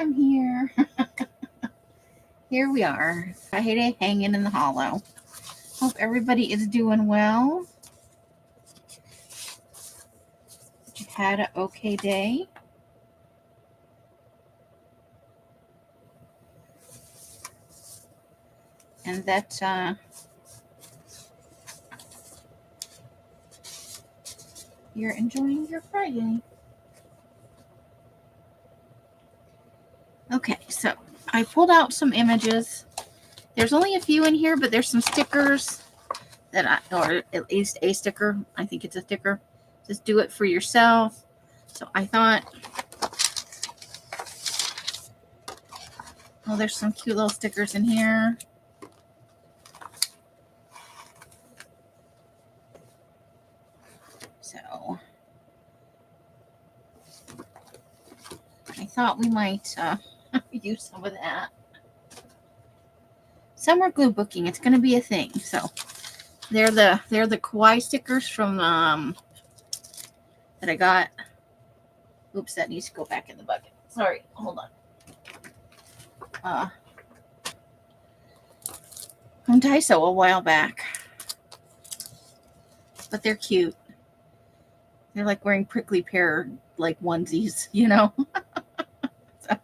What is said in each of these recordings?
I'm here. Here we are, Friday, hanging in the hollow. Hope everybody is doing well. You had an okay day. And that you're enjoying your Friday. Okay, so I pulled out some images. There's only a few in here, but there's some stickers that or at least a sticker. I think it's a sticker. Just do it for yourself. So I thought, oh, there's some cute little stickers in here. So I thought we might use some of that. Summer glue booking. It's going to be a thing. So they're the kawaii stickers from that I got. Oops, that needs to go back in the bucket. Sorry, hold on. From Daiso a while back. But they're cute. They're like wearing prickly pear like onesies, you know. So,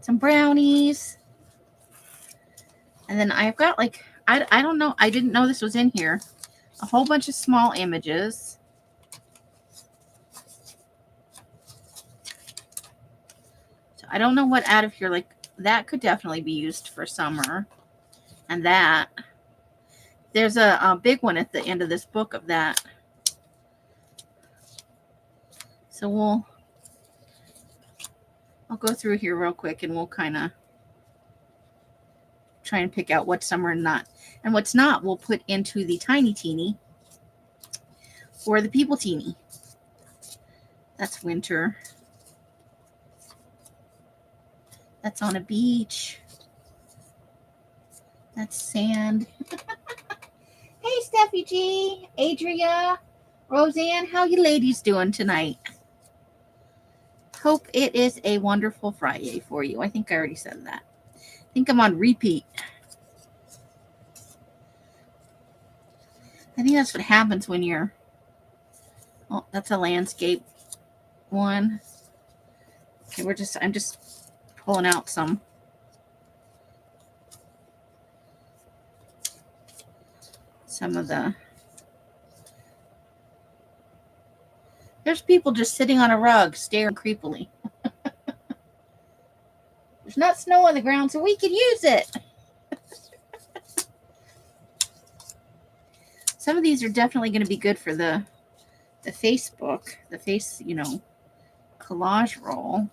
some brownies. And then I've got like, I don't know, I didn't know this was in here. A whole bunch of small images. So I don't know what out of here, like that could definitely be used for summer. And that. There's a big one at the end of this book of that. So I'll go through here real quick and we'll kind of try and pick out what's summer and not. And what's not, we'll put into the tiny teeny or the people teeny. That's winter. That's on a beach. That's sand. Hey, Steffi G, Adria, Roseanne, how you ladies doing tonight? Hope it is a wonderful Friday for you. I think I already said that. I think I'm on repeat. I think that's what happens when you're... Oh, that's a landscape one. Okay, I'm just pulling out some. Some of the... There's people just sitting on a rug, staring creepily. There's not snow on the ground, so we could use it. Some of these are definitely going to be good for the Facebook, the face, collage roll.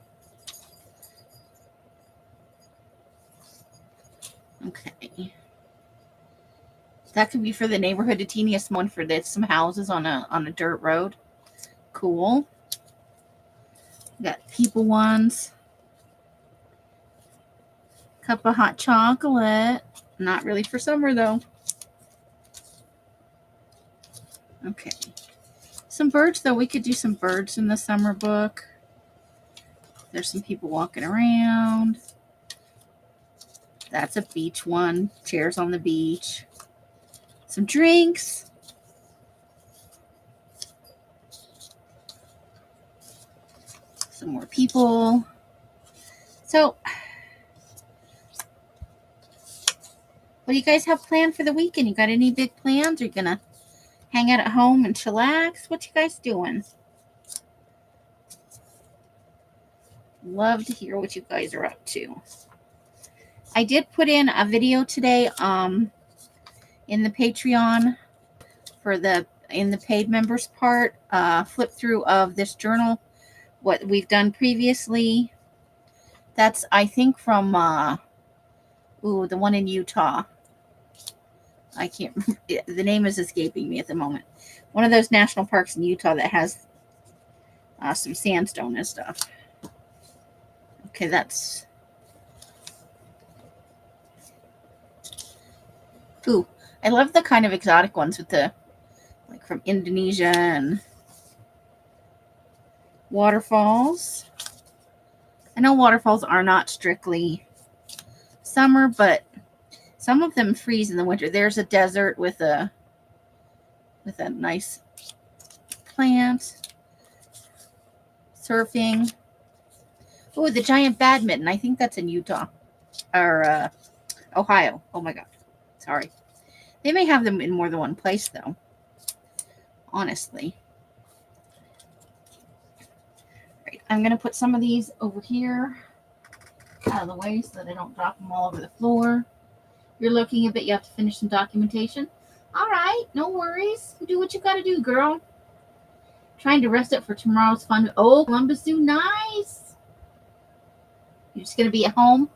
Okay. That could be for the neighborhood. The teeniest one for this. Some houses on a dirt road. Cool. Got people ones. Cup of hot chocolate. Not really for summer though. Okay. Some birds though. We could do some birds in the summer book. There's some people walking around. That's a beach one. Chairs on the beach. Some drinks. Some more people. So, what do you guys have planned for the weekend? You got any big plans? Are you going to hang out at home and chillax? What you guys doing? Love to hear what you guys are up to. I did put in a video today in the Patreon for in the paid members part, flip through of this journal, what we've done previously. That's, I think, from the one in Utah. I can't remember. The name is escaping me at the moment. One of those national parks in Utah that has some sandstone and stuff. Okay, that's... Ooh, I love the kind of exotic ones with the, like from Indonesia and waterfalls. know waterfalls are not strictly summer, but some of them freeze in the winter. There's a desert with a nice plant. Surfing. Oh, the giant badminton. I think that's in Utah or Ohio. Oh my God. Sorry. They may have them in more than one place though. Honestly. Right. I'm going to put some of these over here out of the way so that I don't drop them all over the floor. You're looking a bit. You have to finish some documentation. All right. No worries. You do what you got to do, girl. Trying to rest up for tomorrow's fun. Oh, Columbus Zoo. Nice. You're just going to be at home?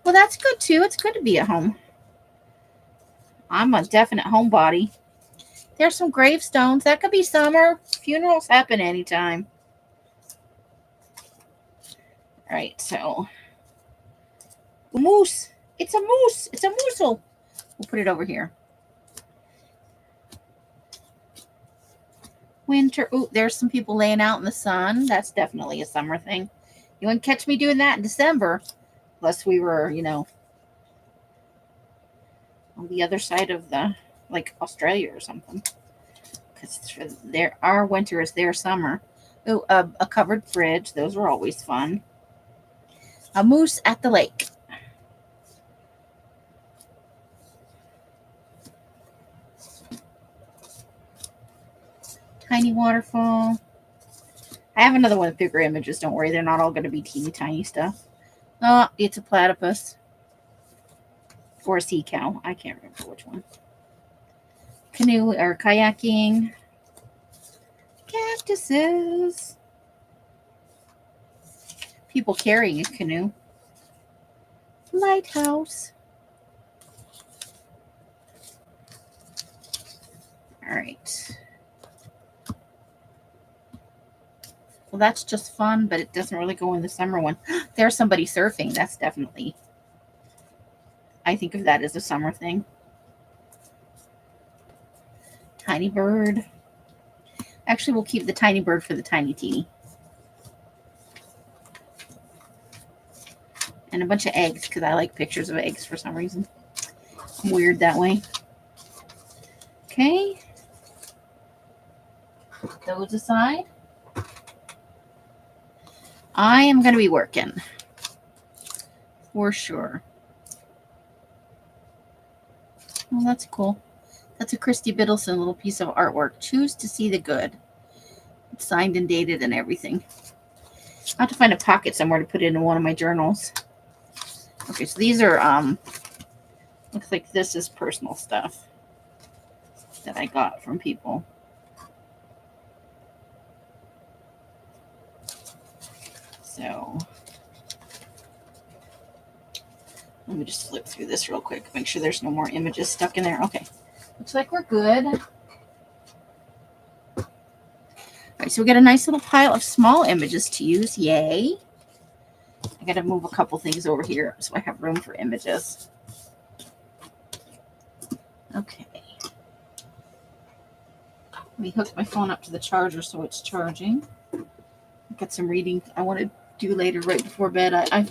Well, that's good too. It's good to be at home. I'm a definite homebody. There's some gravestones. That could be summer. Funerals happen anytime. All right, so a moose. It's a moose. It's a moosel. We'll put it over here. Winter. Ooh, there's some people laying out in the sun. That's definitely a summer thing. You wouldn't catch me doing that in December. Unless we were, on the other side of like Australia or something. Because our winter is their summer. Oh, a covered fridge. Those were always fun. A moose at the lake. Tiny waterfall. I have another one with bigger images. Don't worry. They're not all going to be teeny tiny stuff. Oh, it's a platypus. Or a sea cow. I can't remember which one. Canoe or kayaking. Cactuses. People carrying a canoe. Lighthouse. All right. Well, that's just fun, but it doesn't really go in the summer one. There's somebody surfing. That's definitely, I think of that as a summer thing. Tiny bird. Actually, we'll keep the tiny bird for the tiny teeny. And a bunch of eggs, because I like pictures of eggs for some reason. I'm weird that way. Okay. Put those aside. I am going to be working. For sure. Well, that's cool. That's a Christy Biddleson little piece of artwork. Choose to see the good. It's signed and dated and everything. I have to find a pocket somewhere to put it in one of my journals. Okay, so these are, looks like this is personal stuff that I got from people. So, let me just flip through this real quick. Make sure there's no more images stuck in there. Okay. Looks like we're good. All right, so we got a nice little pile of small images to use. Yay. I got to move a couple things over here so I have room for images. Okay. Let me hook my phone up to the charger so it's charging. I've got some reading I want to do later right before bed. I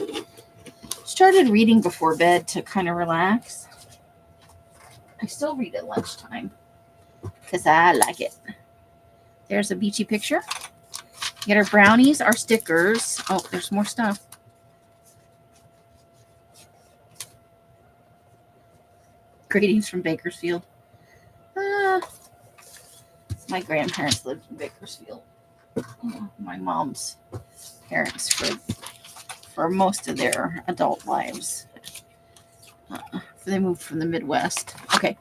started reading before bed to kind of relax. I still read at lunchtime because I like it. There's a beachy picture. Get our brownies, our stickers. Oh, there's more stuff. Greetings from Bakersfield. My grandparents lived in Bakersfield. My mom's parents for most of their adult lives. They moved from the Midwest. Okay.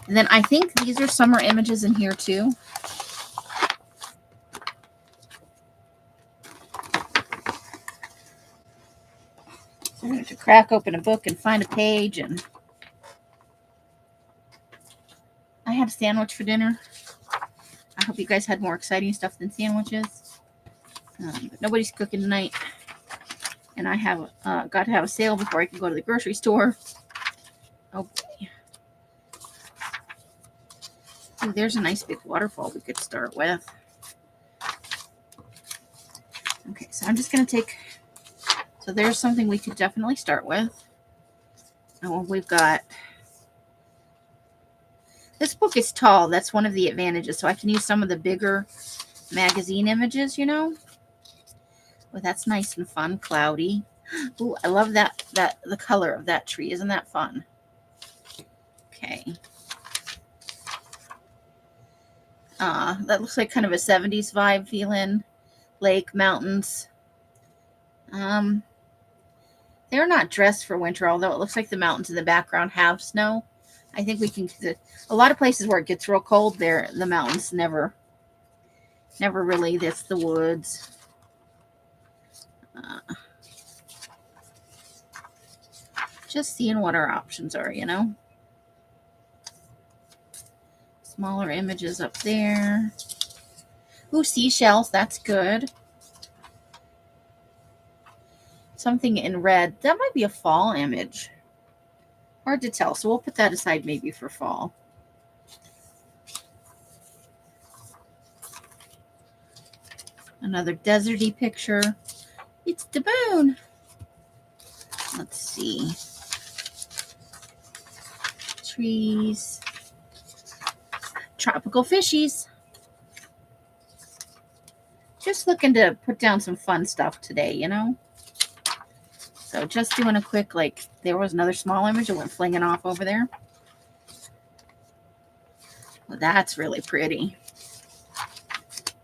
And then I think these are summer images in here too. So we have to crack open a book and find a page. And I had a sandwich for dinner. I hope you guys had more exciting stuff than sandwiches. But nobody's cooking tonight. And I have got to have a sale before I can go to the grocery store. Oh boy. Ooh, there's a nice big waterfall we could start with. Okay, so I'm just going to take So there's something we could definitely start with. And we've got, this book is tall. That's one of the advantages. So I can use some of the bigger magazine images, you know. Well, that's nice and fun, cloudy. Ooh, I love that the color of that tree. Isn't that fun? Okay. That looks like kind of a 70s vibe feeling. Lake, mountains. They're not dressed for winter, although it looks like the mountains in the background have snow. I think we can, a lot of places where it gets real cold, there the mountains never really, that's the woods. Just seeing what our options are, you know. Smaller images up there. Ooh, seashells, that's good. Something in red. That might be a fall image. Hard to tell, so we'll put that aside maybe for fall. Another deserty picture. It's the moon. Let's see. Trees. Tropical fishies. Just looking to put down some fun stuff today, you know. So just doing a quick, like, there was another small image that went flinging off over there. Well, that's really pretty.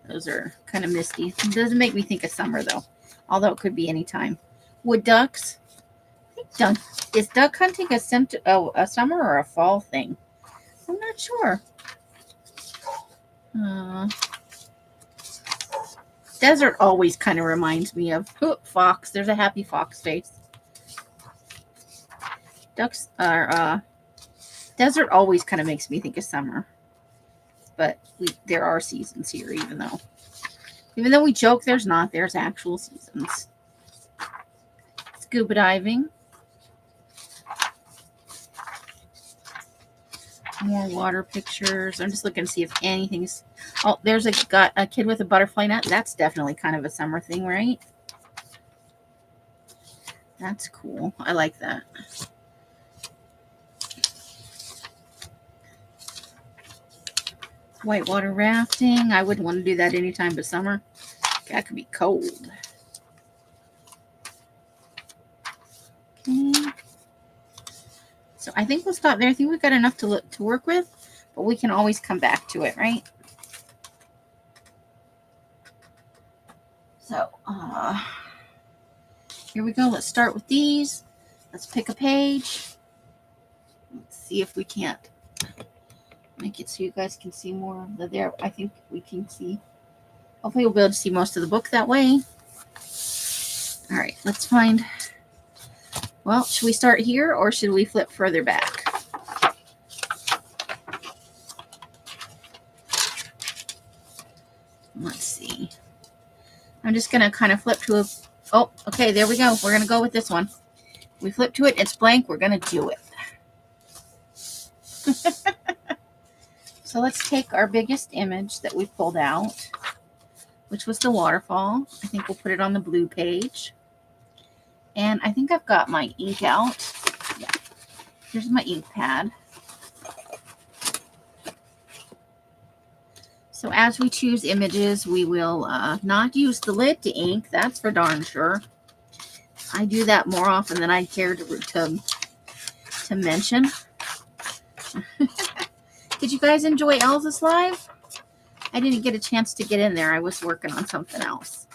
Those are kind of misty. It doesn't make me think of summer, though. Although it could be any time. Wood ducks. Is duck hunting a summer or a fall thing? I'm not sure. Desert always kind of reminds me of fox. There's a happy fox face. Ducks are desert always kind of makes me think of summer. But there are seasons here, even though we joke there's not, there's actual seasons. Scuba diving. More water pictures. I'm just looking to see if anything's. Oh, there's got a kid with a butterfly net. That's definitely kind of a summer thing, right? That's cool. I like that. Whitewater rafting. I wouldn't want to do that anytime but summer. That could be cold. Okay. So I think we'll stop there. I think we've got enough to work with, but we can always come back to it, right? So here we go. Let's start with these. Let's pick a page. Let's see if we can't make it so you guys can see more of there. I think we can see. Hopefully we'll be able to see most of the book that way. All right, let's find. Well, should we start here or should we flip further back? Let's see. I'm just going to kind of flip to a... Oh, okay, there we go. We're going to go with this one. We flip to it. It's blank. We're going to do it. So let's take our biggest image that we pulled out, which was the waterfall. I think we'll put it on the blue page. And I think I've got my ink out. Yeah. Here's my ink pad. So as we choose images, we will not use the lid to ink. That's for darn sure. I do that more often than I care to mention. Did you guys enjoy Elsa's live? I didn't get a chance to get in there. I was working on something else.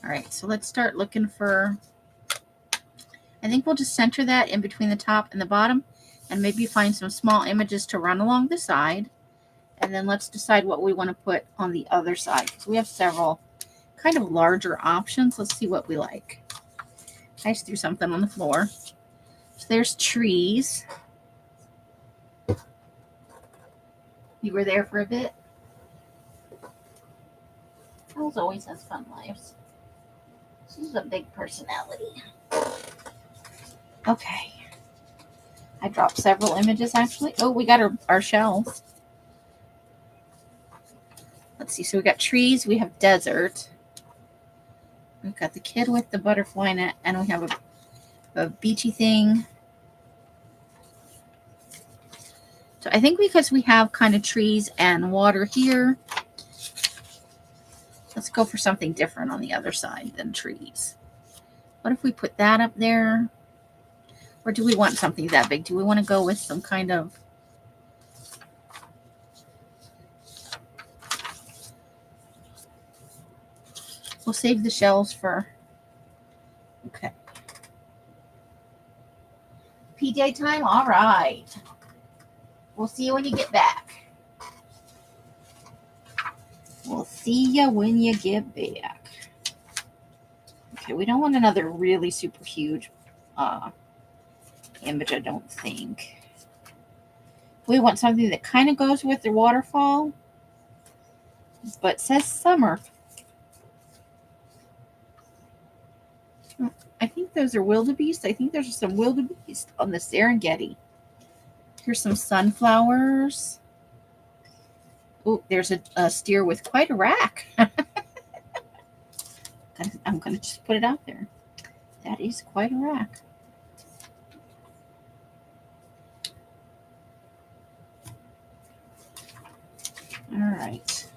All right, so let's start looking for, I think we'll just center that in between the top and the bottom and maybe find some small images to run along the side. And then let's decide what we want to put on the other side. So we have several kind of larger options. Let's see what we like. I just threw something on the floor. So there's trees. You were there for a bit. Charles always has fun lives. She's a big personality. Okay. I dropped several images actually. Oh, we got our shells. Let's see. So we got trees. We have desert. We've got the kid with the butterfly net, and we have a beachy thing. So I think because we have kind of trees and water here, let's go for something different on the other side than trees. What if we put that up there? Or do we want something that big? Do we want to go with some kind of... We'll save the shells for... Okay. PJ time? All right. We'll see you when you get back. We'll see you when you get back. Okay, we don't want another really super huge image, I don't think. We want something that kind of goes with the waterfall, but says summer. I think those are wildebeest. I think there's some wildebeest on the Serengeti. Here's some sunflowers. Oh, there's a steer with quite a rack. I'm going to just put it out there. That is quite a rack. All right.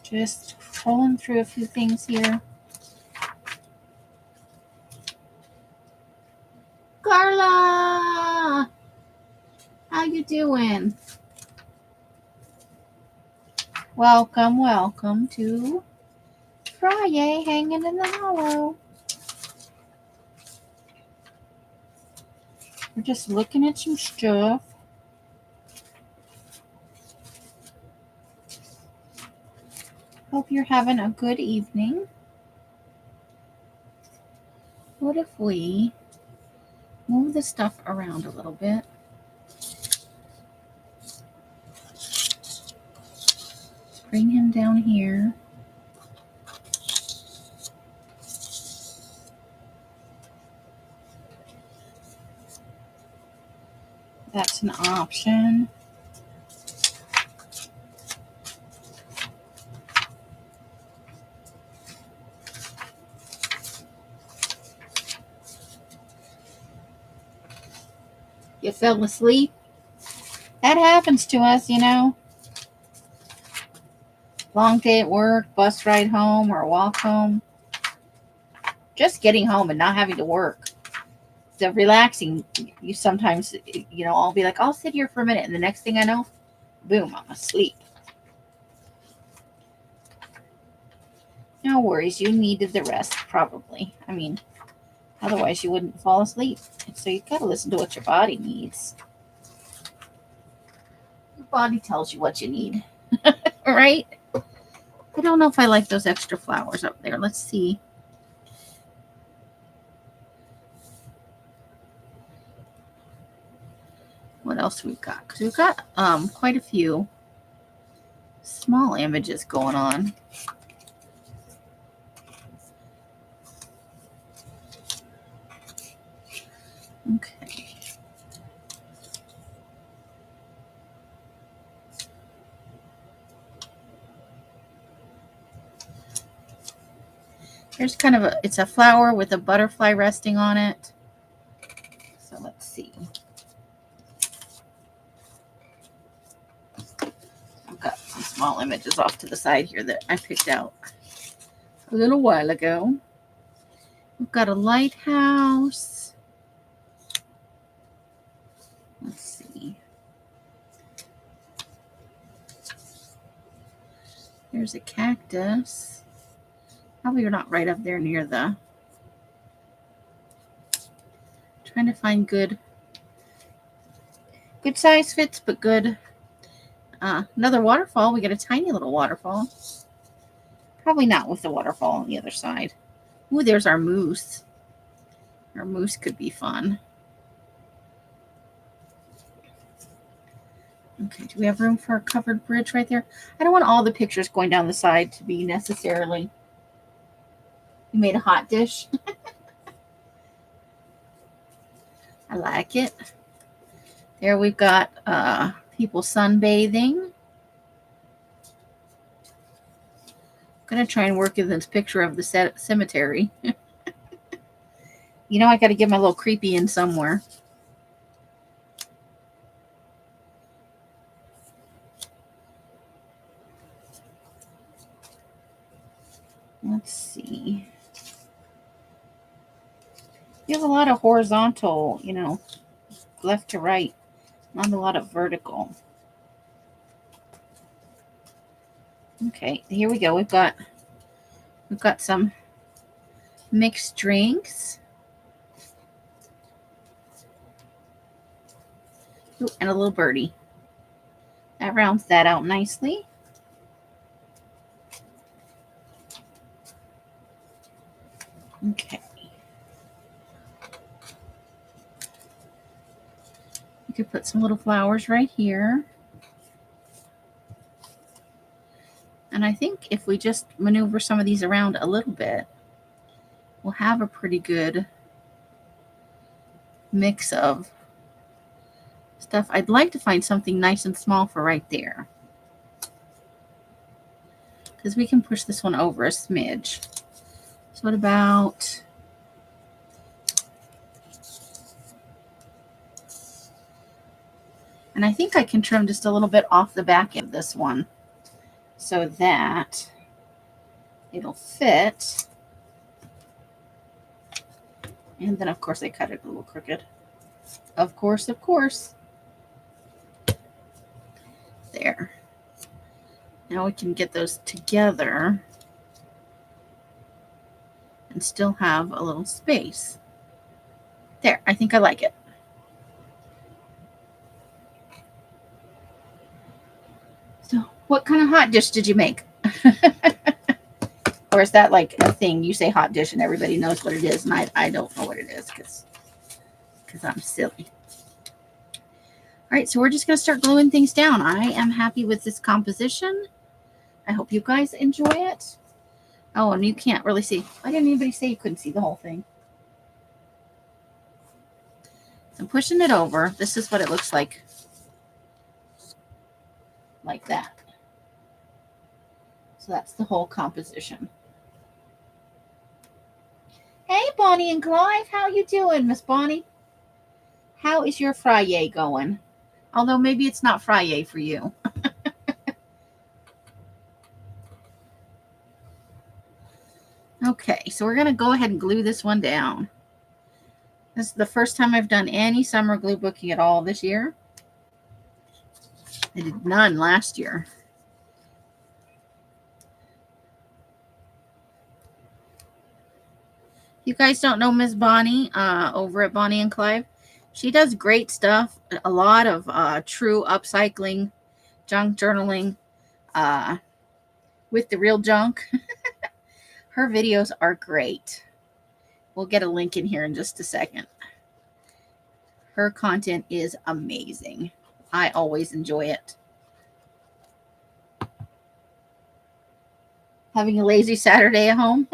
Just scrolling through a few things here. Carla! How you doing? Welcome, welcome to Fri-Yay hanging in the hollow. We're just looking at some stuff. Hope you're having a good evening. What if we move the stuff around a little bit? Bring him down here. That's an option. You fell asleep? That happens to us, you know. Long day at work, bus ride home, or walk home. Just getting home and not having to work. The relaxing, you sometimes, you know, I'll be like, I'll sit here for a minute, and the next thing I know, boom, I'm asleep. No worries, you needed the rest, probably. I mean, otherwise you wouldn't fall asleep. So you gotta listen to what your body needs. Your body tells you what you need, right? I don't know if I like those extra flowers up there. Let's see. What else we've got? Because we've got quite a few small images going on. Okay. Here's kind of it's a flower with a butterfly resting on it. So let's see. I've got some small images off to the side here that I picked out a little while ago. We've got a lighthouse. Let's see. There's a cactus. Probably you're not right up there near the... Trying to find good size fits, but good. Another waterfall. We got a tiny little waterfall. Probably not with the waterfall on the other side. Ooh, there's our moose. Our moose could be fun. Okay, do we have room for a covered bridge right there? I don't want all the pictures going down the side to be necessarily. You made a hot dish. I like it. There we've got people sunbathing. I'm going to try and work in this picture of the cemetery. You know, I got to get my little creepy in somewhere. Let's see. You have a lot of horizontal, you know, left to right, not a lot of vertical. Okay, here we go. We've got some mixed drinks. Ooh, and a little birdie. That rounds that out nicely. Okay. You could put some little flowers right here. And I think if we just maneuver some of these around a little bit, we'll have a pretty good mix of stuff. I'd like to find something nice and small for right there, because we can push this one over a smidge. So what about, and I think I can trim just a little bit off the back of this one so that it'll fit. And then of course I cut it a little crooked. Of course. There. Now we can get those together and still have a little space. There, I think I like it. So, what kind of hot dish did you make? Or is that like a thing? You say hot dish and everybody knows what it is, and I don't know what it is because I'm silly. All right, so we're just going to start gluing things down. I am happy with this composition. I hope you guys enjoy it. Oh, and you can't really see. Why didn't anybody say you couldn't see the whole thing? I'm pushing it over. This is what it looks like. Like that. So that's the whole composition. Hey, Bonnie and Clive. How you doing, Miss Bonnie? How is your Fri-Yay going? Although maybe it's not Fri-Yay for you. Okay, so we're going to go ahead and glue this one down. This is the first time I've done any summer glue booking at all this year. I did none last year. You guys don't know Miss Bonnie over at Bonnie and Clive. She does great stuff. A lot of true upcycling, junk journaling with the real junk. Her videos are great. We'll get a link in here in just a second. Her content is amazing. I always enjoy it. Having a lazy Saturday at home?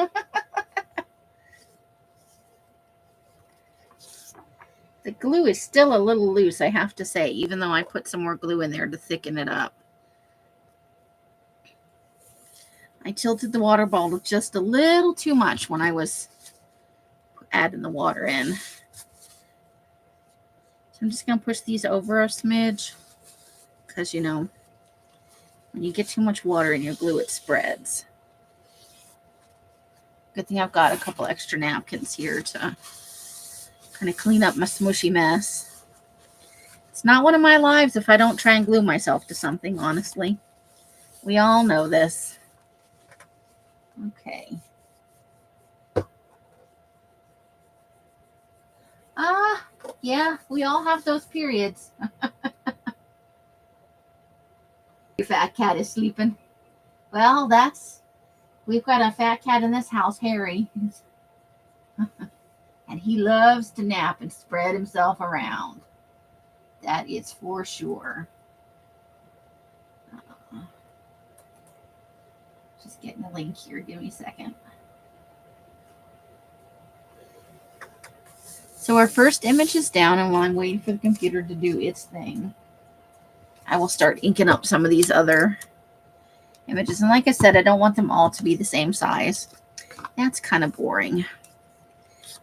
The glue is still a little loose, I have to say, even though I put some more glue in there to thicken it up. I tilted the water bottle just a little too much when I was adding the water in. So I'm just going to push these over a smidge because, you know, when you get too much water in your glue, it spreads. Good thing I've got a couple extra napkins here to kind of clean up my smushy mess. It's not one of my lives if I don't try and glue myself to something, honestly. We all know this. Okay. Yeah, we all have those periods. Your fat cat is sleeping. Well, we've got a fat cat in this house, Harry. And he loves to nap and spread himself around. That is for sure. Just getting the link here. Give me a second. So our first image is down, and while I'm waiting for the computer to do its thing, I will start inking up some of these other images. And like I said, I don't want them all to be the same size. That's kind of boring.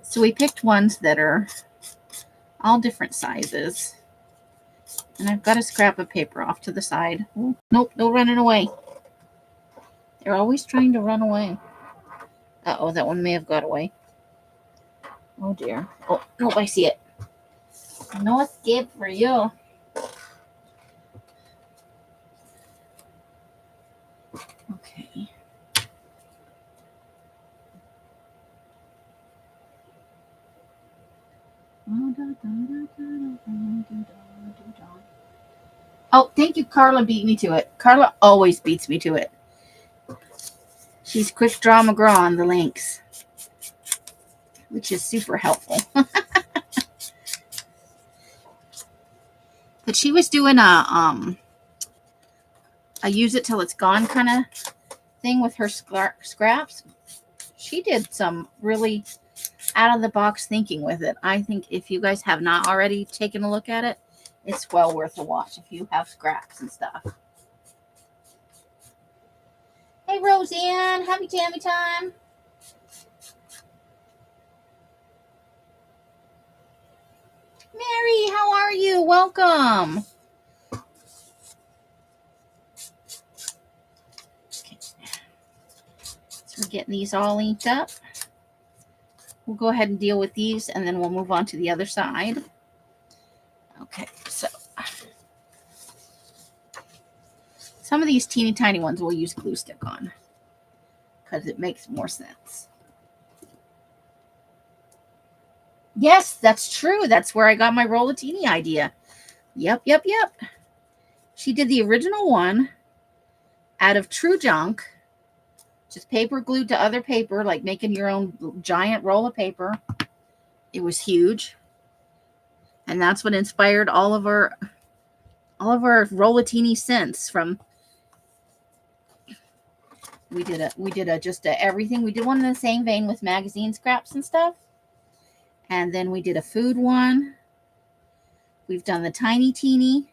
So we picked ones that are all different sizes. And I've got a scrap of paper off to the side. Ooh, nope, no running away. They're always trying to run away. Uh-oh, that one may have got away. Oh, dear. Oh, nope, I see it. No escape for you. Okay. Oh, thank you. Carla beat me to it. Carla always beats me to it. She's quick draw McGraw on the links, which is super helpful. But she was doing a use it till it's gone kind of thing with her scraps. She did some really out of the box thinking with it. I think if you guys have not already taken a look at it, it's well worth a watch if you have scraps and stuff. Hey, Roseanne, happy Tammy time. Mary, how are you? Welcome. Okay. So we're getting these all inked up. We'll go ahead and deal with these, and then we'll move on to the other side. Okay, so some of these teeny tiny ones we'll use glue stick on because it makes more sense. Yes, that's true. That's where I got my Rollatini idea. Yep. She did the original one out of true junk, just paper glued to other paper, like making your own giant roll of paper. It was huge. And that's what inspired all of our Rollatini since. From we did everything. We did one in the same vein with magazine scraps and stuff. And then we did a food one. We've done the tiny teeny.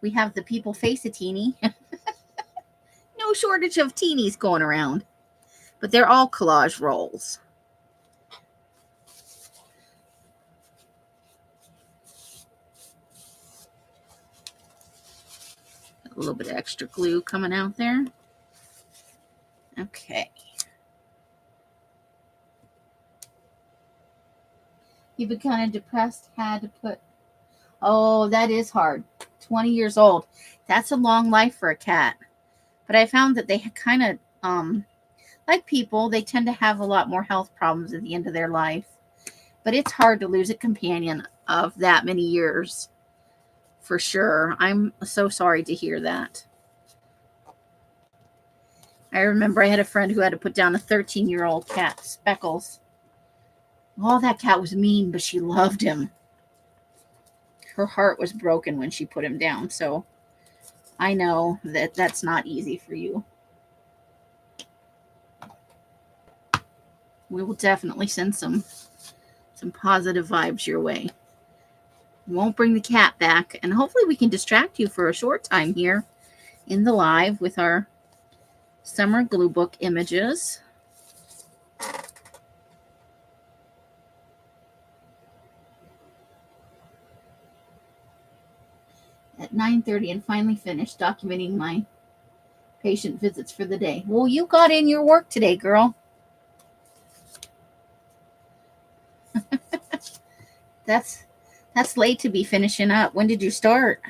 We have the people face a teeny. No shortage of teenies going around. But they're all collage rolls. A little bit of extra glue coming out there. Okay. You've been kind of depressed, had to put... Oh, that is hard. 20 years old. That's a long life for a cat. But I found that they kind of, like people, they tend to have a lot more health problems at the end of their life. But it's hard to lose a companion of that many years. For sure. I'm so sorry to hear that. I remember I had a friend who had to put down a 13-year-old cat, Speckles. Oh, that cat was mean, but she loved him. Her heart was broken when she put him down, so I know that that's not easy for you. We will definitely send some positive vibes your way. We won't bring the cat back, and hopefully we can distract you for a short time here in the live with our summer glue book images. At 9:30 and finally finished documenting my patient visits for the day. Well, you got in your work today, girl. That's late to be finishing up. When did you start?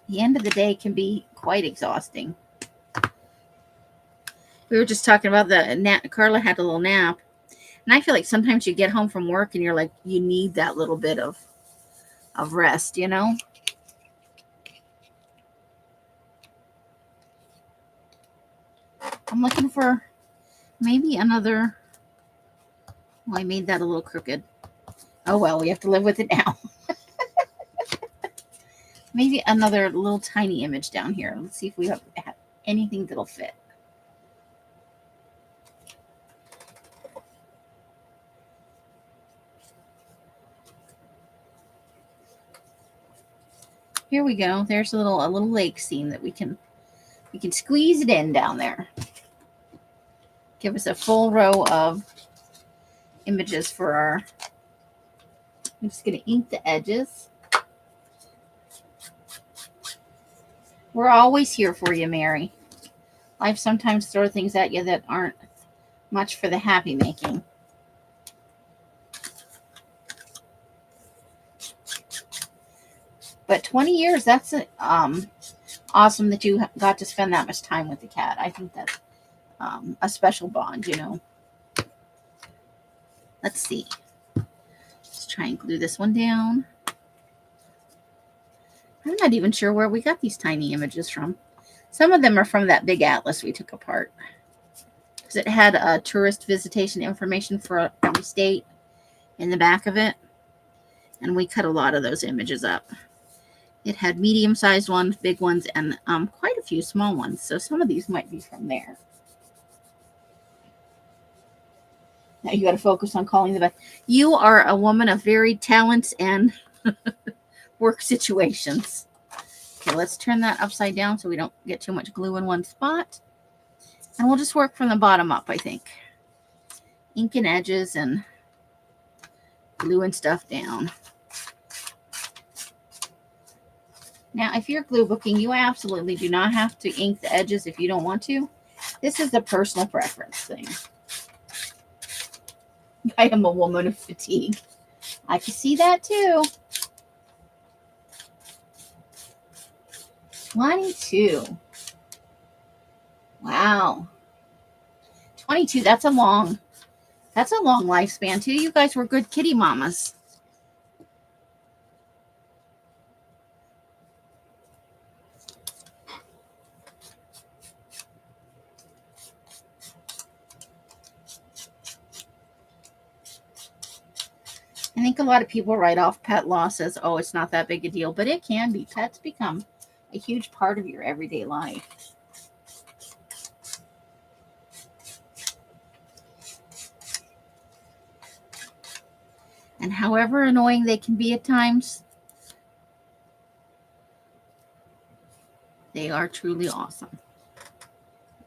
The end of the day can be quite exhausting. We were just talking about the nap. Carla had a little nap. And I feel like sometimes you get home from work and you're like, you need that little bit of rest, you know? I'm looking for maybe another... Well, I made that a little crooked. Oh, well, we have to live with it now. Maybe another little tiny image down here. Let's see if we have anything that'll fit. Here we go. There's a little lake scene that we can squeeze it in down there. Give us a full row of images for our. I'm just going to ink the edges. We're always here for you, Mary. Life sometimes throws things at you that aren't much for the happy making. But 20 years, that's awesome that you got to spend that much time with the cat. I think that's a special bond, you know. Let's see. Let's try and glue this one down. I'm not even sure where we got these tiny images from. Some of them are from that big atlas we took apart. Because it had tourist visitation information for every state in the back of it. And we cut a lot of those images up. It had medium-sized ones, big ones, and quite a few small ones. So some of these might be from there. Now you got to focus on calling the best. You are a woman of varied talents and work situations. Okay, let's turn that upside down so we don't get too much glue in one spot. And we'll just work from the bottom up, I think. Inking edges and gluing stuff down. Now, if you're glue booking, you absolutely do not have to ink the edges if you don't want to. This is a personal preference thing. I am a woman of fatigue. I can see that too. 22. Wow. 22, that's a long lifespan too. You guys were good kitty mamas. I think a lot of people write off pet loss as, oh, it's not that big a deal, but it can be. Pets become a huge part of your everyday life. And however annoying they can be at times, they are truly awesome.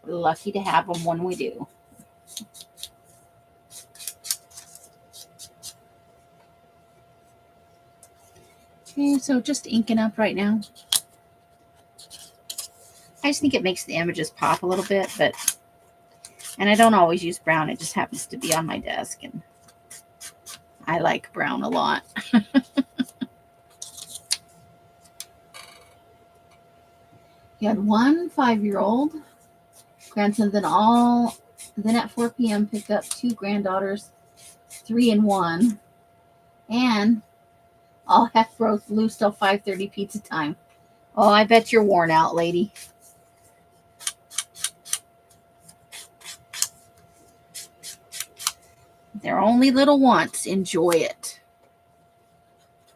We're lucky to have them when we do. Okay, so just inking up right now. I just think it makes the images pop a little bit, and I don't always use brown. It just happens to be on my desk, and I like brown a lot. You had one 5-year-old grandson, then at 4 p.m. picked up 2 granddaughters, 3 and 1, and all heck broke loose till 5:30 pizza time. Oh, I bet you're worn out, lady. They're only little once. Enjoy it.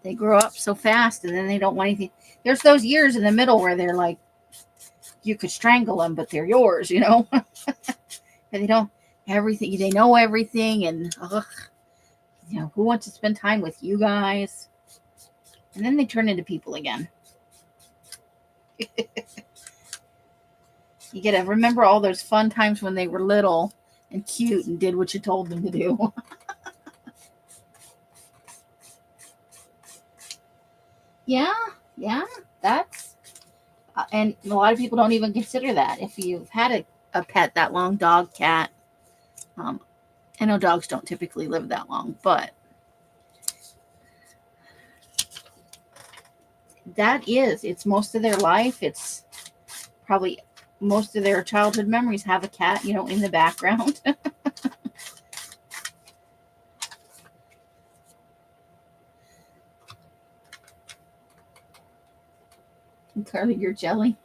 They grow up so fast, and then they don't want anything. There's those years in the middle where they're like, you could strangle them, but they're yours, you know. And they don't everything. They know everything, and you know, who wants to spend time with you guys? And then they turn into people again. You gotta remember all those fun times when they were little and cute and did what you told them to do. Yeah, that's and a lot of people don't even consider that. If you've had a pet that long, dog, cat, I know dogs don't typically live that long, but it's most of their life. It's probably most of their childhood memories have a cat, you know, in the background. And Carly, you're jelly.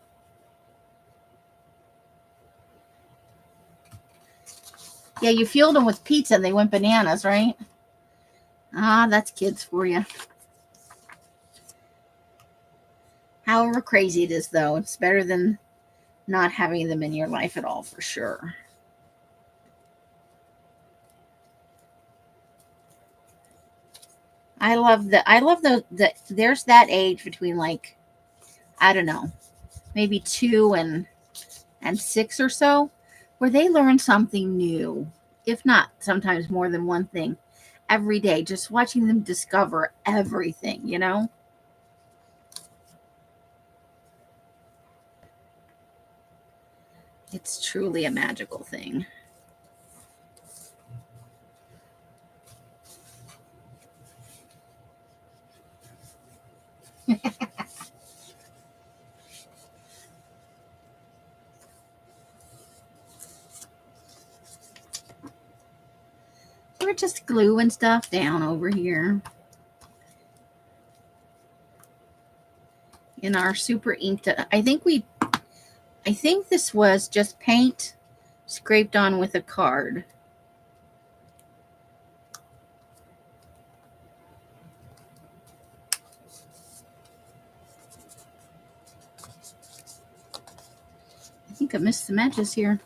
Yeah, you fueled them with pizza and they went bananas, right? Ah, that's kids for you. However crazy it is, though, it's better than not having them in your life at all, for sure. I love the there's that age between, like, I don't know, maybe 2 and 6 or so, where they learn something new, if not sometimes more than one thing every day, just watching them discover everything, you know? It's truly a magical thing. We're just gluing stuff down over here in our super inked. I think this was just paint scraped on with a card. I think I missed some edges here.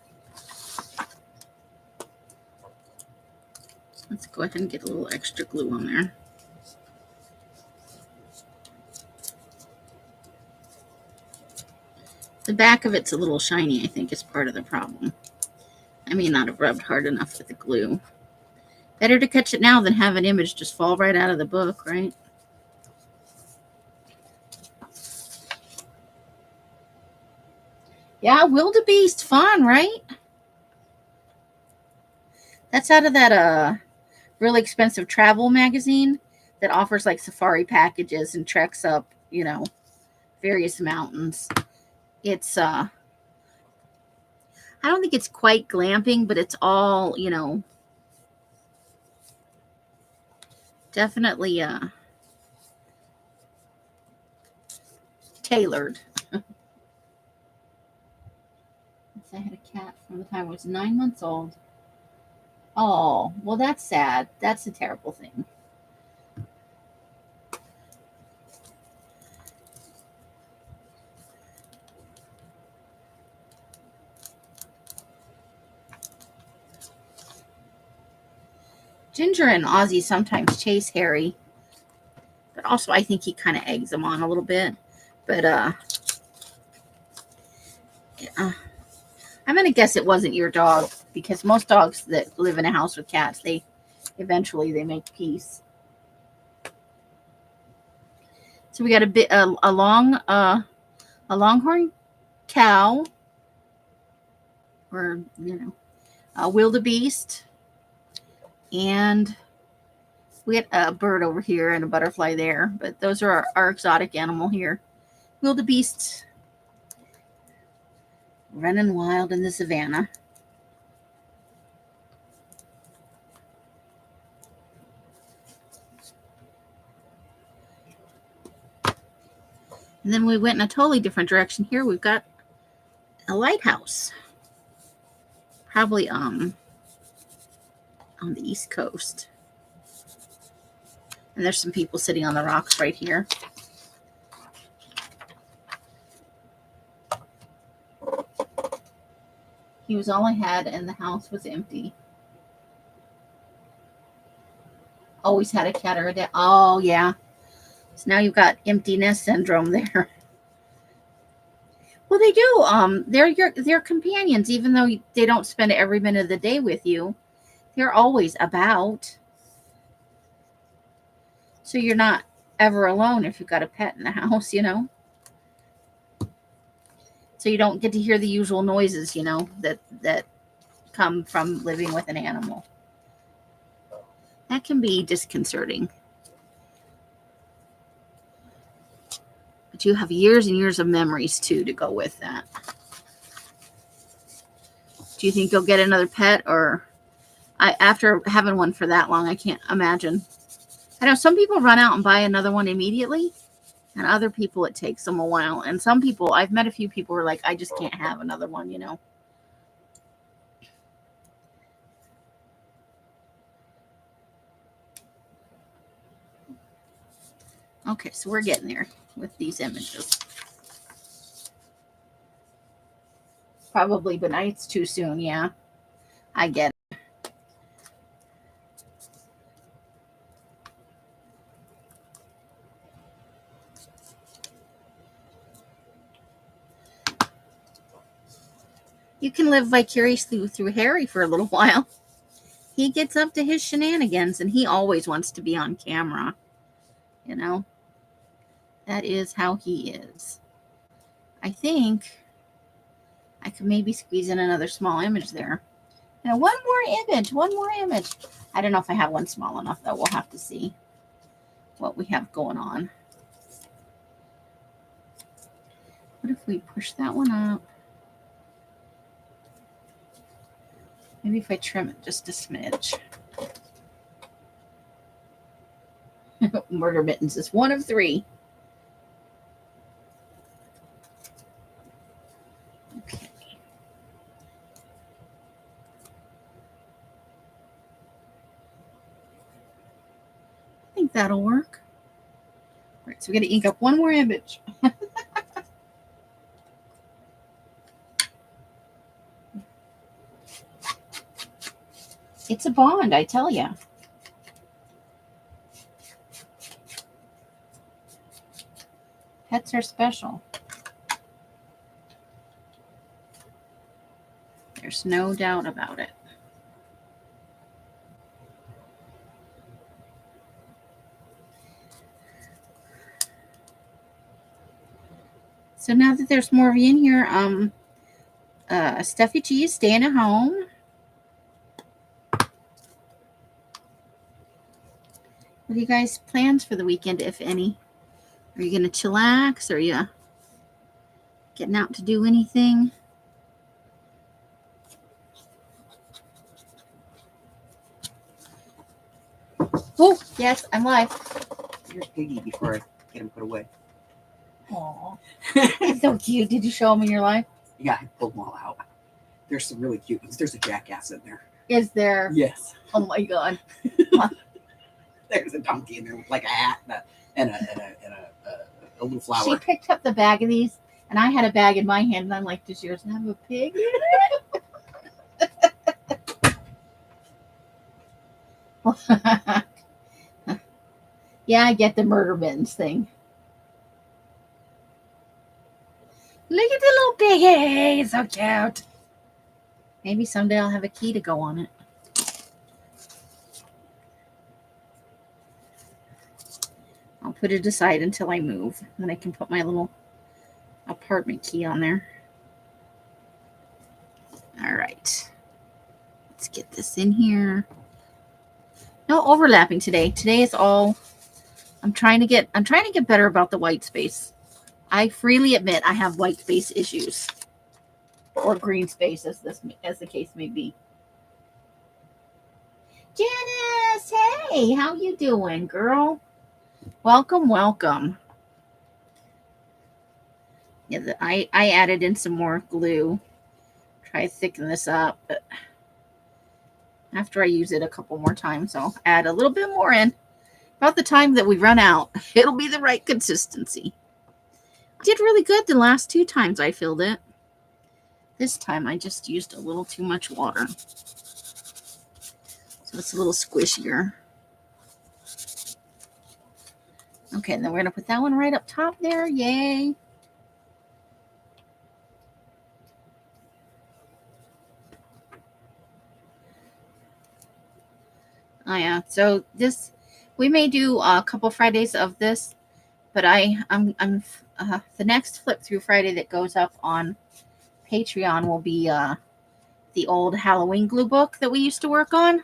Let's go ahead and get a little extra glue on there. The back of it's a little shiny, I think, is part of the problem. I may not have rubbed hard enough with the glue. Better to catch it now than have an image just fall right out of the book, right? Yeah, wildebeest, fun, right? That's out of that really expensive travel magazine that offers like safari packages and treks up, various mountains. It's I don't think it's quite glamping, but it's all, definitely tailored. I had a cat from the time I was 9 months old. Oh, well, that's sad. That's a terrible thing. Ginger and Ozzy sometimes chase Harry, but also I think he kind of eggs him on a little bit. But I'm gonna guess it wasn't your dog, because most dogs that live in a house with cats, they eventually make peace. So we got a longhorn cow, or a wildebeest, and we had a bird over here and a butterfly there. But those are our exotic animal here. Wildebeest running wild in the savannah. And then we went in a totally different direction here. We've got a lighthouse. Probably on the East Coast. And there's some people sitting on the rocks right here. He was all I had and the house was empty. Always had a cat or a dog. Oh, yeah. So now you've got emptiness syndrome there. Well, they do. They're companions, even though they don't spend every minute of the day with you. They're always about. So you're not ever alone if you've got a pet in the house, So you don't get to hear the usual noises, that come from living with an animal. That can be disconcerting. But you have years and years of memories, too, to go with that. Do you think you'll get another pet? Or after having one for that long, I can't imagine. I know some people run out and buy another one immediately, and other people it takes them a while. And some people, I've met a few people who are like, I just can't have another one, Okay, so we're getting there with these images. probably, but it's too soon. Yeah, I get it. You can live vicariously through Harry for a little while. He gets up to his shenanigans, and he always wants to be on camera. You know, that is how he is. I think I could maybe squeeze in another small image there. Now, one more image. I don't know if I have one small enough, though. We'll have to see what we have going on. What if we push that one up? Maybe if I trim it just a smidge. Murder Mittens is one of 3. Okay. I think that'll work. All right, so we're going to ink up one more image. It's a bond, I tell you. Pets are special. There's no doubt about it. So now that there's more of you in here, Stuffy G is staying at home. What are you guys' plans for the weekend, if any? Are you going to chillax? Are you getting out to do anything? Oh, yes, I'm live. Here's Piggy before I get him put away. Aw, he's so cute. Did you show him in your life? Yeah, I pulled them all out. There's some really cute ones. There's a jackass in there. Is there? Yes. Oh my God. There's a donkey in there with like a hat and a little flower. She picked up the bag of these, and I had a bag in my hand, and I'm like, does yours have a pig in it? Yeah, I get the Murder Mittens thing. Look at the little piggy. He's so cute. Maybe someday I'll have a key to go on it. I'll put it aside until I move. Then I can put my little apartment key on there. All right. Let's get this in here. No overlapping today. Today is all I'm trying to get better about the white space. I freely admit I have white space issues. Or green space as the case may be. Janice, hey, how you doing, girl? Welcome, welcome. Yeah, I added in some more glue. Try to thicken this up, but after I use it a couple more times, I'll add a little bit more in. About the time that we run out, it'll be the right consistency. Did really good the last 2 times I filled it. This time I just used a little too much water. So it's a little squishier. Okay, and then we're going to put that one right up top there. Yay. Oh yeah, so this we may do a couple Fridays of this, but I'm the next flip through Friday that goes up on Patreon will be the old Halloween glue book that we used to work on.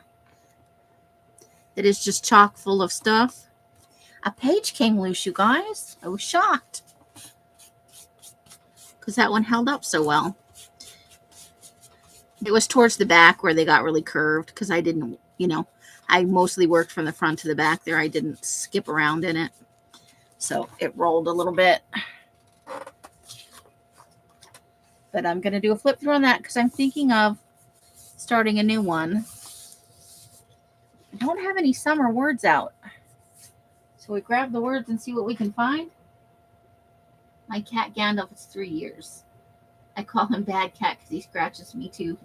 That is just chock full of stuff. A page came loose, you guys. I was shocked because that one held up so well. It was towards the back where they got really curved because I didn't, I mostly worked from the front to the back there. I didn't skip around in it. So it rolled a little bit. But I'm going to do a flip through on that because I'm thinking of starting a new one. I don't have any summer words out. So we grab the words and see what we can find. My cat Gandalf is 3 years. I call him Bad Cat because he scratches me too.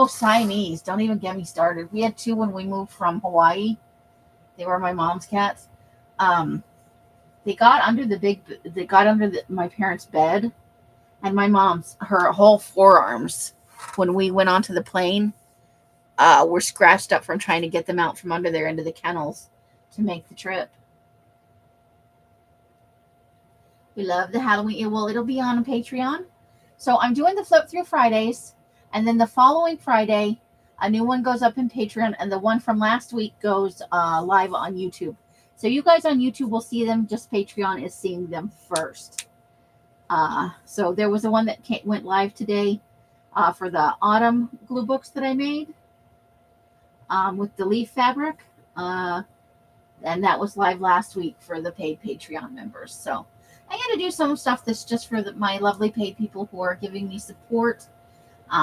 Siamese. Don't even get me started. We had 2 when we moved from Hawaii. They were my mom's cats. They got under my parents' bed, and her whole forearms when we went onto the plane were scratched up from trying to get them out from under there into the kennels to make the trip. We love the Halloween. Well, it'll be on Patreon. So I'm doing the flip through Fridays, and then the following Friday, a new one goes up in Patreon, and the one from last week goes live on YouTube. So you guys on YouTube will see them. Just Patreon is seeing them first. So there was the one that went live today for the autumn glue books that I made with the leaf fabric. And that was live last week for the paid Patreon members. So I'm going to do some stuff that's just for my lovely paid people who are giving me support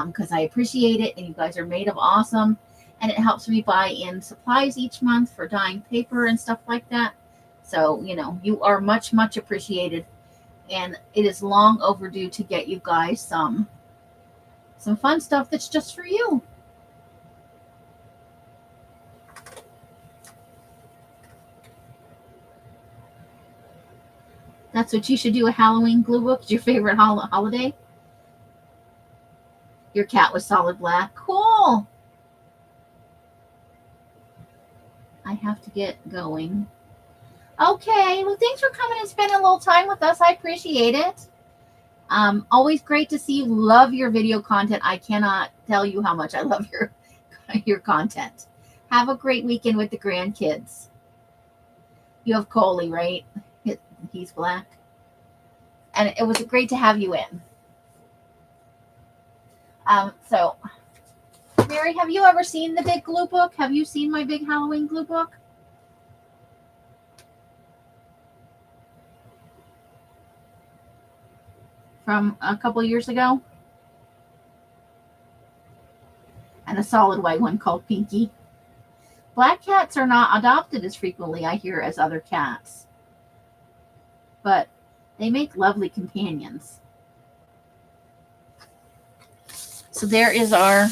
because I appreciate it, and you guys are made of awesome, and it helps me buy in supplies each month for dyeing paper and stuff like that. So, you are much, much appreciated, and it is long overdue to get you guys some fun stuff that's just for you. That's what you should do, a Halloween glue book. Is your favorite holiday? Your cat was solid black. Cool. I have to get going. Okay. Well, thanks for coming and spending a little time with us. I appreciate it. Always great to see you. Love your video content. I cannot tell you how much I love your content. Have a great weekend with the grandkids. You have Coley, right? He's black. And it was great to have you in. So, Mary, have you ever seen the big glue book? Have you seen my big Halloween glue book? From a couple years ago? And a solid white one called Pinky. Black cats are not adopted as frequently, I hear, as other cats. But they make lovely companions. So there is our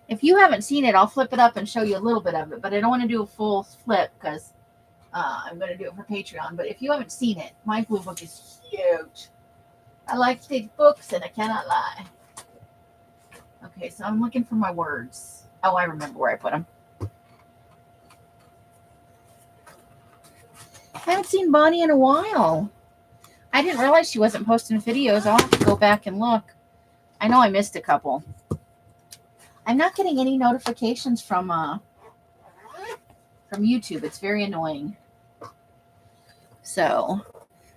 if you haven't seen it, I'll flip it up and show you a little bit of it, but I don't want to do a full flip because I'm going to do it for Patreon. But if you haven't seen it, my glue book is huge. I like to take books, and I cannot lie. Okay, so I'm looking for my words. Oh, I remember where I put them. I haven't seen Bonnie in a while. I didn't realize she wasn't posting videos. I'll have to go back and look. I know I missed a couple. I'm not getting any notifications from YouTube. It's very annoying. So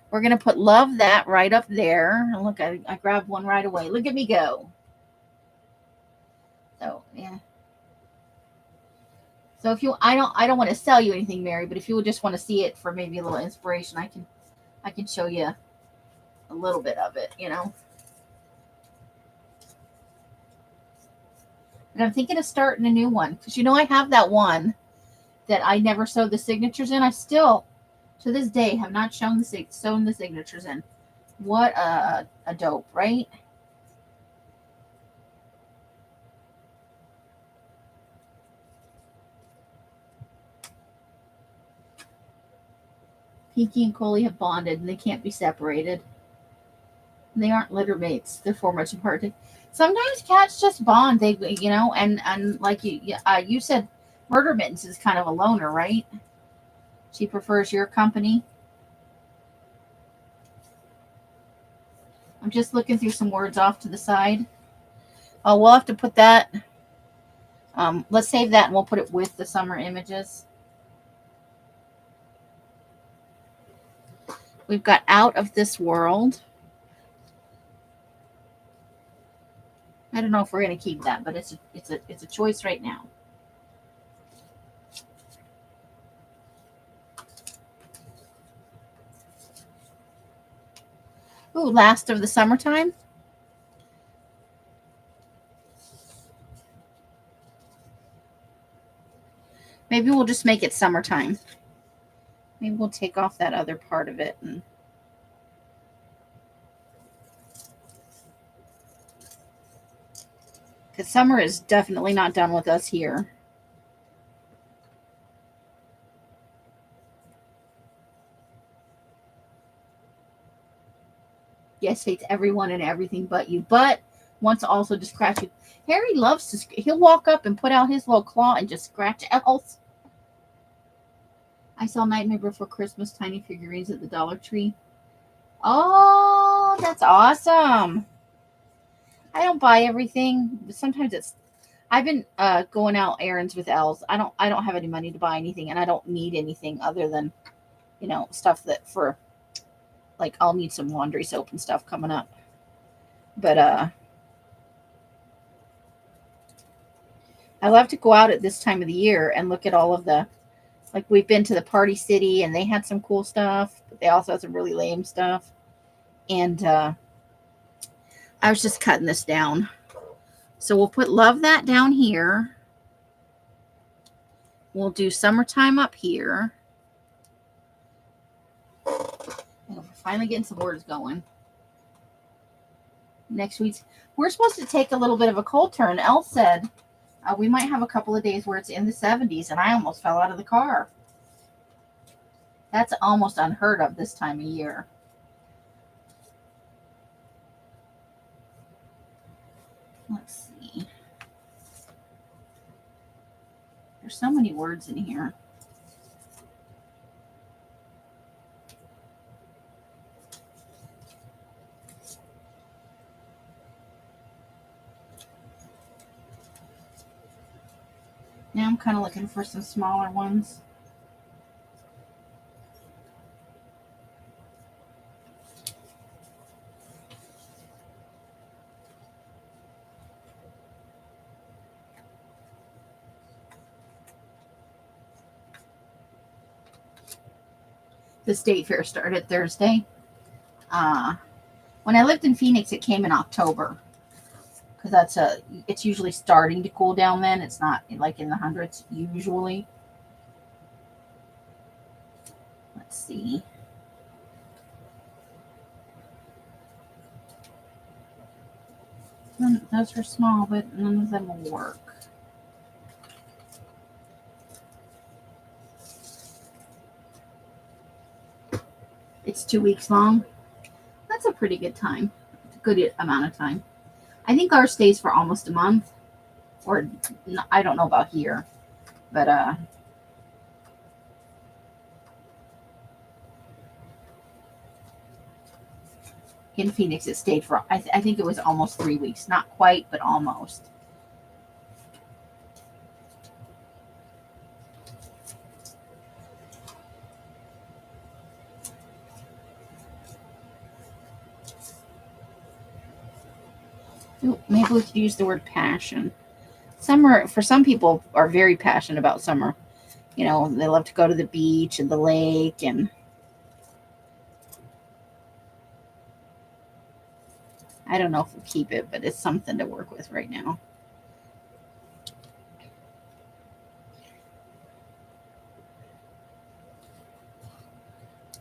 we're going to put love that right up there. Look, I grabbed one right away. Look at me go. So, yeah. So if I don't want to sell you anything, Mary, but if you would just want to see it for maybe a little inspiration, I can show you a little bit of it, And I'm thinking of starting a new one because I have that one that I never sewed the signatures in. I still, to this day, have not sewn the signatures in. What a dope, right? Pinky and Coley have bonded, and they can't be separated. And they aren't litter mates. They're for much apart. Sometimes cats just bond. They, and like you said, Murder Mittens is kind of a loner, right? She prefers your company. I'm just looking through some words off to the side. Oh, we'll have to put that. Let's save that, and we'll put it with the summer images. We've got Out of This World. I don't know if we're going to keep that, but it's a choice right now. Ooh, Last of the Summertime. Maybe we'll just make it summertime. Maybe we'll take off that other part of it. And because summer is definitely not done with us here. Yes, hates everyone and everything but you, but wants also to scratch you. Harry loves to, he'll walk up and put out his little claw and just scratch else. I saw Nightmare Before Christmas tiny figurines at the Dollar Tree. Oh, that's awesome. I don't buy everything. Sometimes it's, I've been going out errands with elves. I don't have any money to buy anything, and I don't need anything other than, stuff that for, like, I'll need some laundry soap and stuff coming up. But I love to go out at this time of the year and look at all of the, like, we've been to the Party City and they had some cool stuff, but they also had some really lame stuff. And I was just cutting this down. So we'll put Love That down here. We'll do Summertime up here. We're finally getting some words going. Next week, we're supposed to take a little bit of a cold turn. Elle said we might have a couple of days where it's in the 70s, and I almost fell out of the car. That's almost unheard of this time of year. Let's see. There's so many words in here. Now I'm kind of looking for some smaller ones. The state fair started Thursday. When I lived in Phoenix, it came in October because it's usually starting to cool down then. It's not like in the hundreds usually. Let's see. Those are small, but none of them will work. It's 2 weeks long. That's a pretty good time. It's a good amount of time. I think ours stays for almost a month. Or I don't know about here. But in Phoenix it stayed for I think it was almost 3 weeks. Not quite, but almost. Ooh, maybe we could use the word passion. Summer, for some people, are very passionate about summer. They love to go to the beach and the lake, and I don't know if we'll keep it, but it's something to work with right now.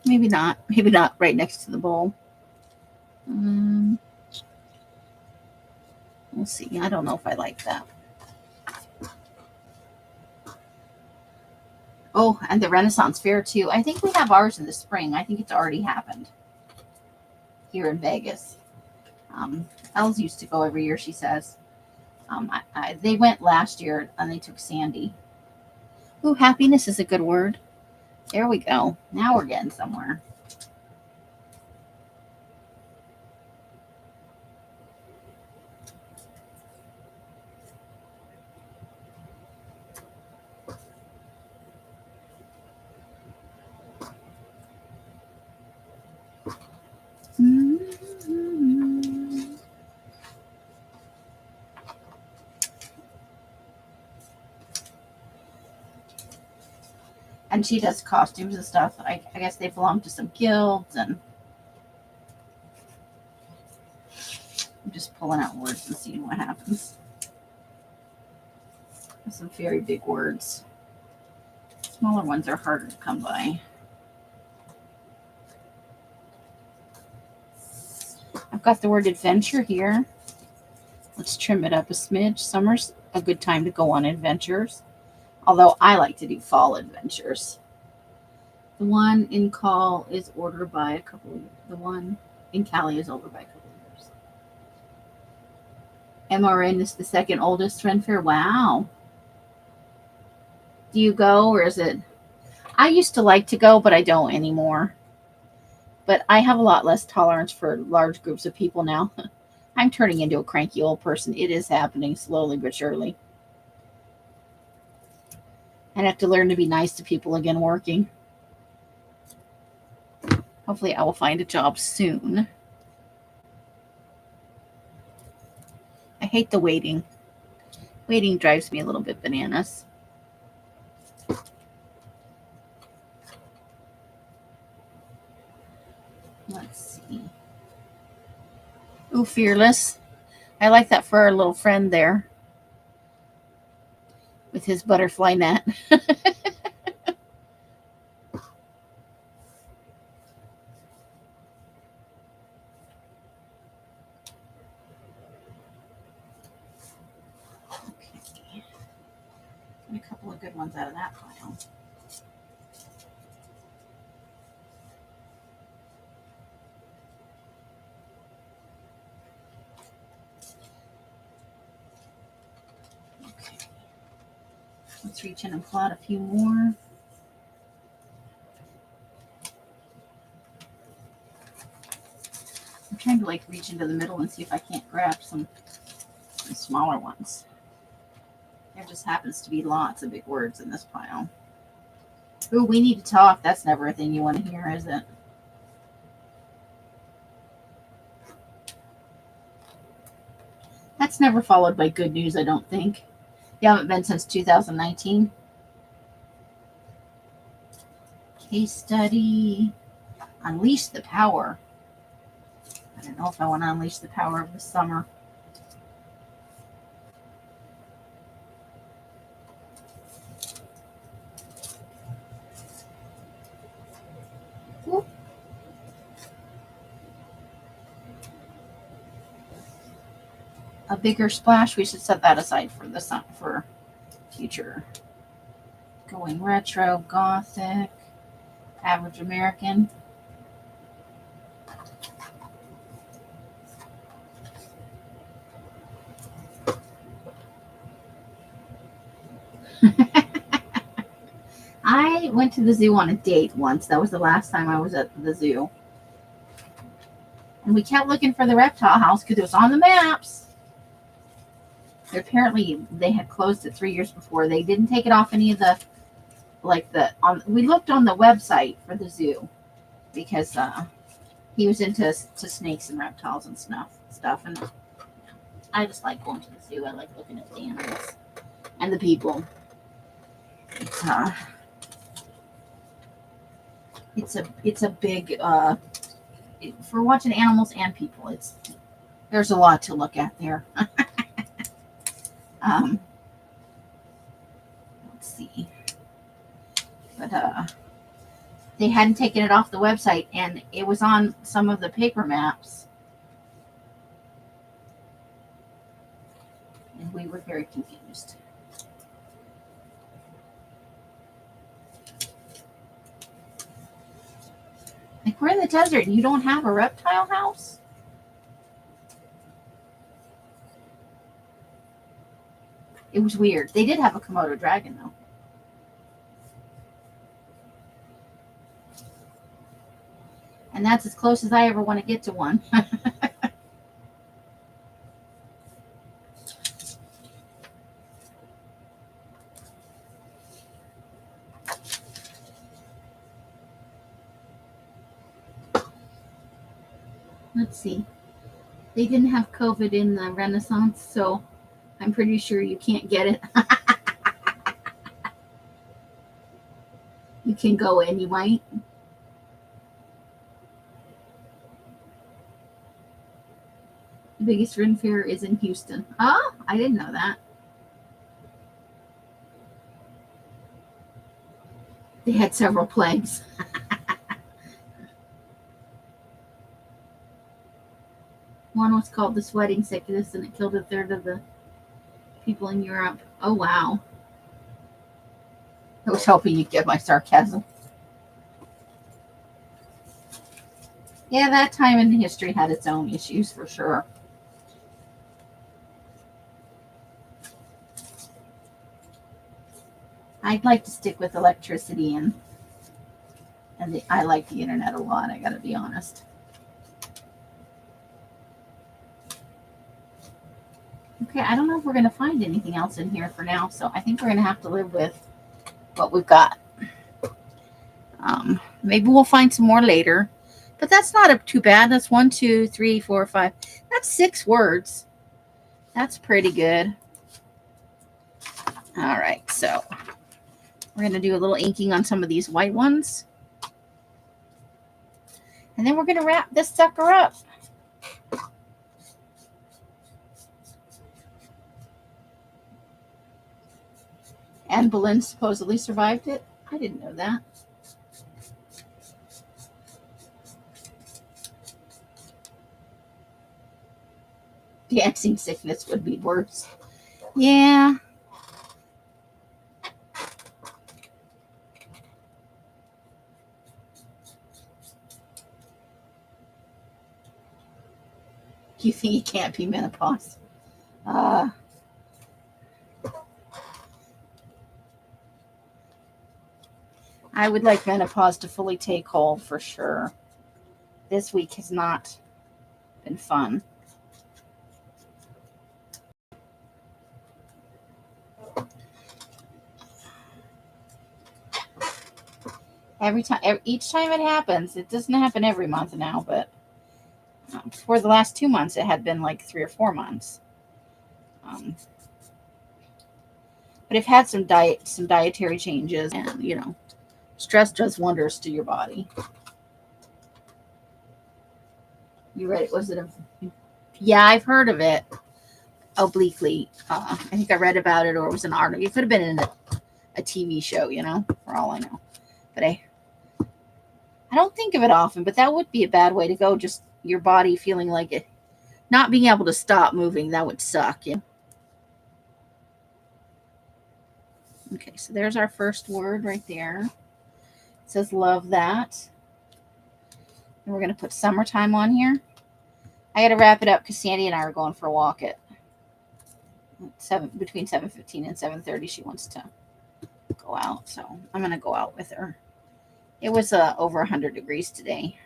Maybe not. Maybe not right next to the bowl. We'll see. I don't know if I like that. Oh, and the Renaissance Fair, too. I think we have ours in the spring. I think it's already happened here in Vegas. Els used to go every year, she says. They went last year, and they took Sandy. Ooh, happiness is a good word. There we go. Now we're getting somewhere. And she does costumes and stuff. I guess they belong to some guilds, and I'm just pulling out words and seeing what happens. There's some very big words. Smaller ones are harder to come by. got the word adventure here. Let's trim it up a smidge. Summer's a good time to go on adventures. Although I like to do fall adventures. The one in Call is ordered by a couple of years. The one in Cali is over by a couple of years. MRN is the second oldest Ren Fair. Wow. Do you go or is it? I used to like to go, but I don't anymore. But I have a lot less tolerance for large groups of people now. I'm turning into a cranky old person. It is happening slowly but surely. I have to learn to be nice to people again working. Hopefully I will find a job soon. I hate the waiting. Waiting drives me a little bit bananas. Let's see. Ooh, Fearless. I like that for our little friend there with his butterfly net. Okay. Get a couple of good ones out of that pile. Okay. Let's reach in and pull out a few more. I'm trying to reach into the middle and see if I can't grab some smaller ones. There just happens to be lots of big words in this pile. Ooh, we need to talk. That's never a thing you want to hear, is it? That's never followed by good news, I don't think. You haven't been since 2019. Case study. Unleash the power. I don't know if I want to unleash the power of the summer. Ooh. A bigger splash. We should set that aside for the sun for future. Going retro, gothic, average American. I went to the zoo on a date once. That was the last time I was at the zoo. And we kept looking for the reptile house because it was on the maps. Apparently, they had closed it 3 years before. They didn't take it off any of the, we looked on the website for the zoo because he was into snakes and reptiles and stuff. And I just like going to the zoo. I like looking at the animals and the people. It's a big for watching animals and people. There's a lot to look at there. Let's see, but they hadn't taken it off the website, and it was on some of the paper maps, and we were very confused. We're in the desert and you don't have a reptile house? It was weird. They did have a Komodo dragon, though. And that's as close as I ever want to get to one. Let's see. They didn't have COVID in the Renaissance, so I'm pretty sure you can't get it. You can go in, you might. The biggest Ren Fair is in Houston. Oh, I didn't know that. They had several plagues. it's called the sweating sickness, and it killed a third of the people in Europe. Oh, wow. I was hoping you'd get my sarcasm. Yeah, that time in history had its own issues for sure. I'd like to stick with electricity and I like the internet a lot, I gotta be honest. Okay, I don't know if we're gonna find anything else in here for now, so I think we're gonna have to live with what we've got. Maybe we'll find some more later, but that's not too bad. That's 1, 2, 3, 4, 5. That's 6 words. That's pretty good. All right, so we're going to do a little inking on some of these white ones. And then we're going to wrap this sucker up. Anne Boleyn supposedly survived it. I didn't know that. Dancing sickness would be worse. Yeah. You think it can't be menopause? I would like menopause to fully take hold for sure. This week has not been fun. Each time it happens, it doesn't happen every month now, but for the last 2 months, it had been like 3 or 4 months. But I've had some dietary changes, and stress does wonders to your body. You read it? Was it yeah, I've heard of it obliquely. I think I read about it, or it was an article. It could have been in a TV show, for all I know. But I don't think of it often, but that would be a bad way to go. Just your body feeling like it, not being able to stop moving. That would suck. Okay, so there's our first word right there. It says love that. And we're going to put summertime on here. I got to wrap it up because Sandy and I are going for a walk at between 7:15 and 7:30. She wants to go out, so I'm going to go out with her. It was over 100 degrees today.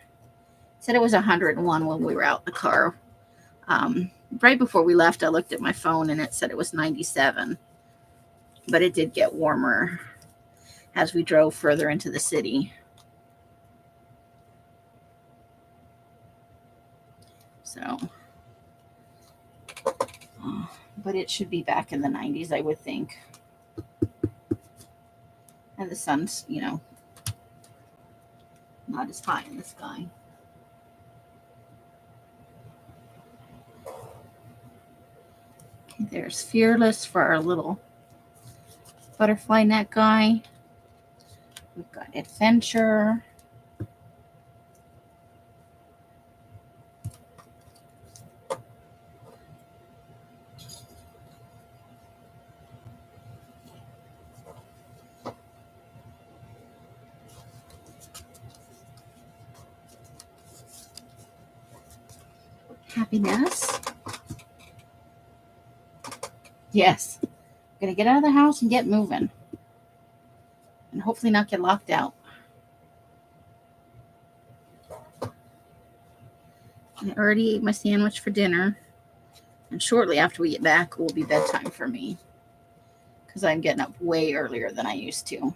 It said it was 101 when we were out in the car. Right before we left, I looked at my phone and it said it was 97. But it did get warmer as we drove further into the city. So, but it should be back in the 90s, I would think. And the sun's, not as high in the sky. Okay, there's Fearless for our little butterfly neck guy. We've got Adventure. Happiness. Yes. I'm going to get out of the house and get moving. And hopefully not get locked out. I already ate my sandwich for dinner. And shortly after we get back, it will be bedtime for me. Because I'm getting up way earlier than I used to.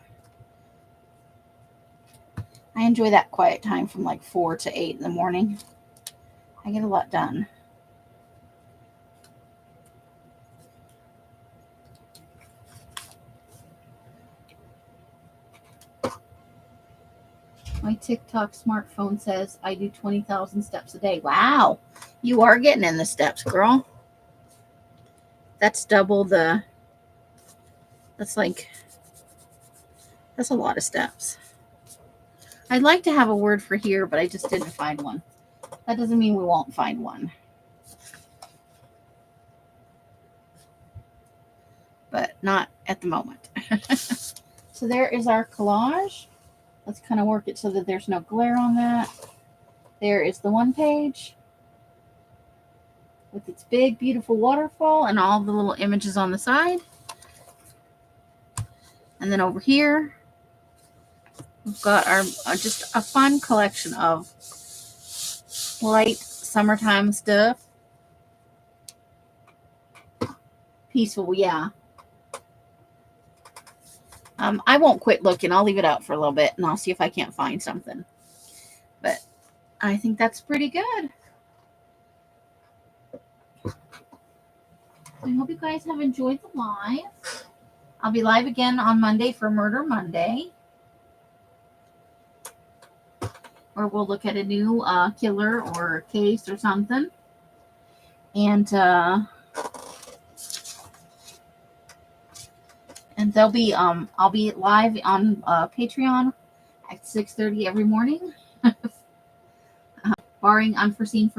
I enjoy that quiet time from like 4 to 8 in the morning. I get a lot done. My TikTok smartphone says I do 20,000 steps a day. Wow. You are getting in the steps, girl. That's double the... That's a lot of steps. I'd like to have a word for here, but I just didn't find one. That doesn't mean we won't find one. but not at the moment. So there is our collage. Let's kind of work it so that there's no glare on that. There is the one page with its big, beautiful waterfall and all the little images on the side. And then over here, we've got our just a fun collection of light summertime stuff. Peaceful, yeah. I won't quit looking. I'll leave it out for a little bit, and I'll see if I can't find something. But I think that's pretty good. I hope you guys have enjoyed the live. I'll be live again on Monday for Murder Monday, where we'll look at a new killer or case or something. And they'll be I'll be live on Patreon at 6:30 every morning, barring unforeseen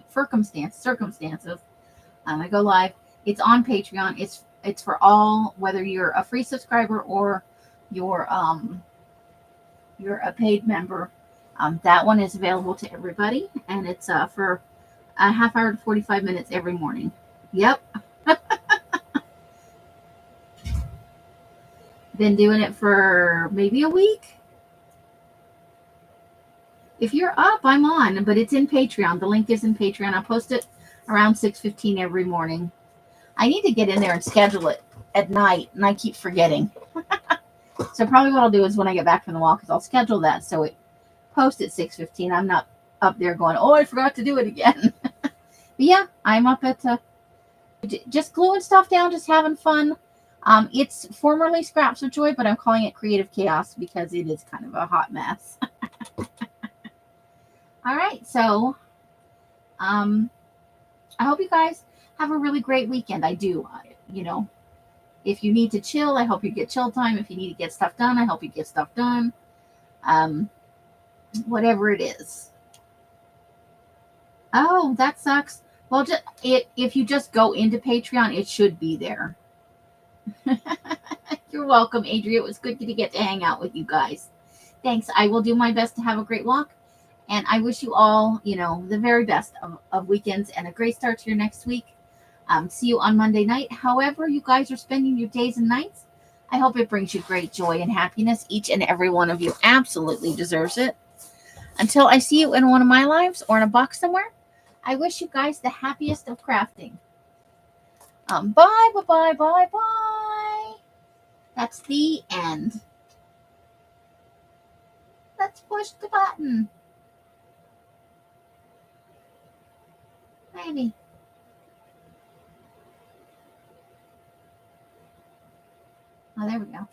circumstances. I go live. It's on Patreon. It's for all, whether you're a free subscriber or you're a paid member. That one is available to everybody, and it's for a half hour to 45 minutes every morning. Yep. Been doing it for maybe a week. If you're up, I'm on, but it's in Patreon. The link is in Patreon. I post it around 6:15 every morning. I need to get in there and schedule it at night, and I keep forgetting. So probably what I'll do is when I get back from the walk is I'll schedule that so it posts at 6:15. I'm not up there going, oh, I forgot to do it again. But yeah, I'm up at just gluing stuff down, just having fun. It's formerly Scraps of Joy, but I'm calling it Creative Chaos because it is kind of a hot mess. All right, so I hope you guys have a really great weekend. I do. If you need to chill, I hope you get chill time. If you need to get stuff done, I hope you get stuff done. Whatever it is. Oh, that sucks. Well, if you just go into Patreon, it should be there. You're welcome, Adria. It was good to get to hang out with you guys. Thanks. I will do my best to have a great walk. And I wish you all, the very best of weekends and a great start to your next week. See you on Monday night. However you guys are spending your days and nights, I hope it brings you great joy and happiness. Each and every one of you absolutely deserves it. Until I see you in one of my lives or in a box somewhere, I wish you guys the happiest of crafting. Bye, bye, bye, bye, bye. That's the end. Let's push the button. Maybe. Oh, there we go.